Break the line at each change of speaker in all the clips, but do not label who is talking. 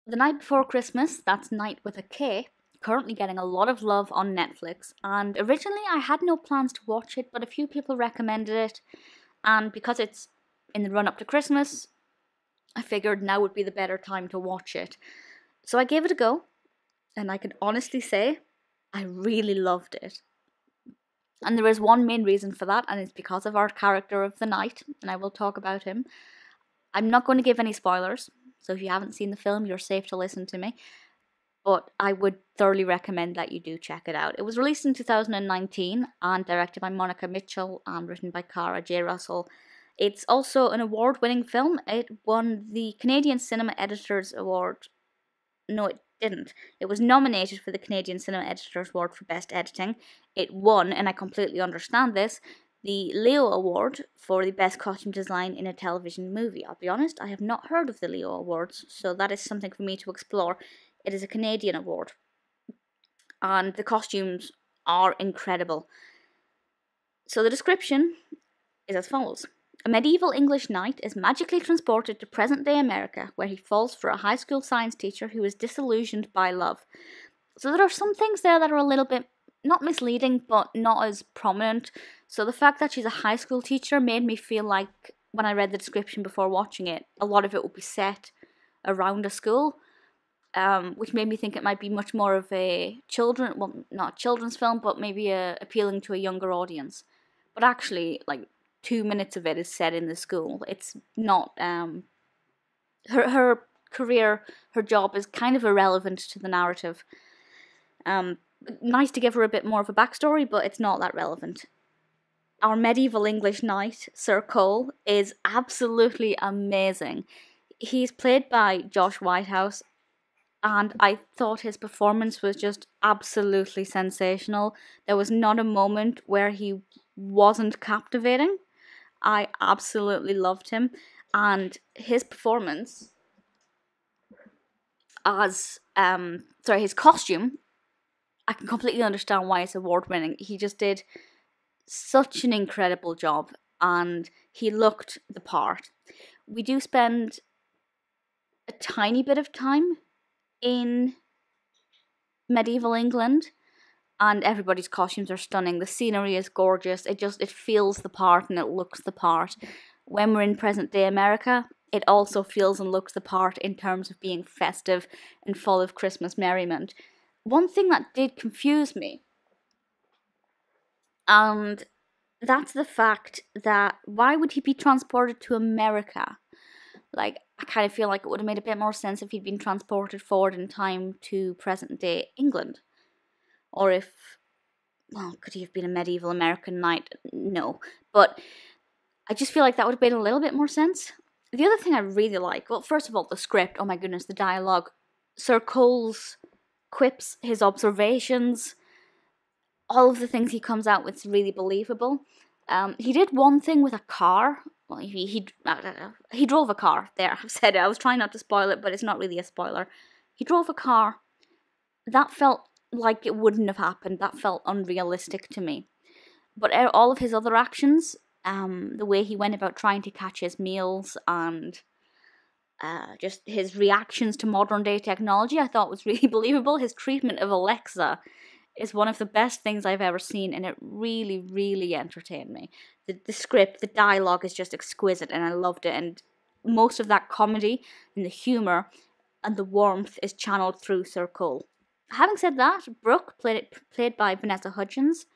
The Night Before Christmas, that's Night with a K, currently getting a lot of love on Netflix. And originally I had no plans to watch it, but a few people recommended it. And because it's in the run up to Christmas, I figured now would be the better time to watch it. So I gave it a go, and I can honestly say I really loved it. And there is one main reason for that, and it's because of our character of the night, and I will talk about him. I'm not going to give any spoilers, so if you haven't seen the film, you're safe to listen to me. But I would thoroughly recommend that you do check it out. It was released in 2019 and directed by Monika Mitchell and written by Cara J. Russell. It's also an award-winning film. It won the Canadian Cinema Editors Award. No, it didn't. It was nominated for the Canadian Cinema Editors Award for Best Editing. It won, and I completely understand this, the Leo Award for the Best Costume Design in a Television Movie. I'll be honest, I have not heard of the Leo Awards, so that is something for me to explore. It is a Canadian award, and the costumes are incredible. So the description is as follows. A medieval English knight is magically transported to present-day America, where he falls for a high school science teacher who is disillusioned by love. So there are some things there that are a little bit, not misleading, but not as prominent. So the fact that she's a high school teacher made me feel like, when I read the description before watching it, a lot of it would be set around a school, which made me think it might be much more of a not a children's film, but maybe appealing to a younger audience. But actually, like, 2 minutes of it is set in the school. It's not, her career, her job is kind of irrelevant to the narrative. Nice to give her a bit more of a backstory, but it's not that relevant. Our medieval English knight, Sir Cole, is absolutely amazing. He's played by Josh Whitehouse, and I thought his performance was just absolutely sensational. There was not a moment where he wasn't captivating. I absolutely loved him, and his performance as his costume, I can completely understand why it's award winning. He just did such an incredible job, and he looked the part. We do spend a tiny bit of time in medieval England, and everybody's costumes are stunning. The scenery is gorgeous. It feels the part and it looks the part. When we're in present day America, it also feels and looks the part in terms of being festive and full of Christmas merriment. One thing that did confuse me, and that's the fact that why would he be transported to America? Like, I kind of feel like it would have made a bit more sense if he'd been transported forward in time to present day England. Or if, well, could he have been a medieval American knight? No. But I just feel like that would have made a little bit more sense. The other thing I really like, well, first of all, the script, oh my goodness, the dialogue. Sir Cole's quips, his observations, all of the things he comes out with is really believable. He did one thing with a car. Well, he drove a car. There, I've said it. I was trying not to spoil it, but it's not really a spoiler. He drove a car. That felt like it wouldn't have happened. That felt unrealistic to me. But all of his other actions, the way he went about trying to catch his meals and just his reactions to modern day technology, I thought was really believable. His treatment of Alexa is one of the best things I've ever seen, and it really, really entertained me. The script, the dialogue is just exquisite, and I loved it. And most of that comedy and the humour and the warmth is channeled through Sir Cole. Having said that, Brooke, played by Vanessa Hudgens,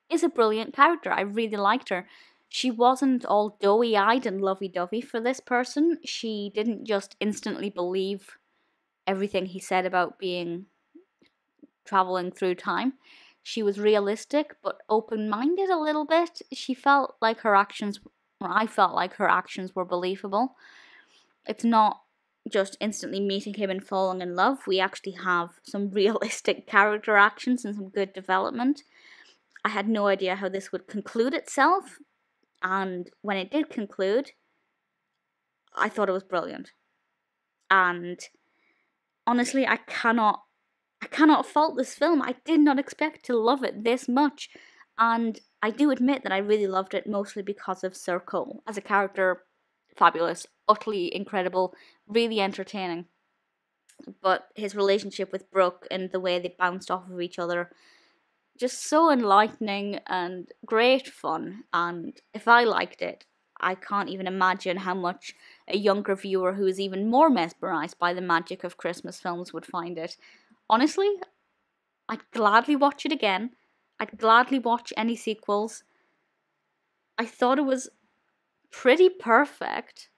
is a brilliant character. I really liked her. She wasn't all doughy-eyed and lovey-dovey for this person. She didn't just instantly believe everything he said about being traveling through time. She was realistic but open-minded a little bit. She felt like her actions, or I felt like her actions were believable. It's not just instantly meeting him and falling in love. We actually have some realistic character actions and some good development. I had no idea how this would conclude itself, and when it did conclude, I thought it was brilliant. And honestly, I cannot fault this film. I did not expect to love it this much, and I do admit that I really loved it mostly because of Sir Cole. As a character, fabulous, utterly incredible, really entertaining. but his relationship with Brooke and the way they bounced off of each other, just so enlightening and great fun. And if I liked it, I can't even imagine how much a younger viewer who is even more mesmerized by the magic of Christmas films would find it. Honestly, I'd gladly watch it again. I'd gladly watch any sequels. I thought it was pretty perfect.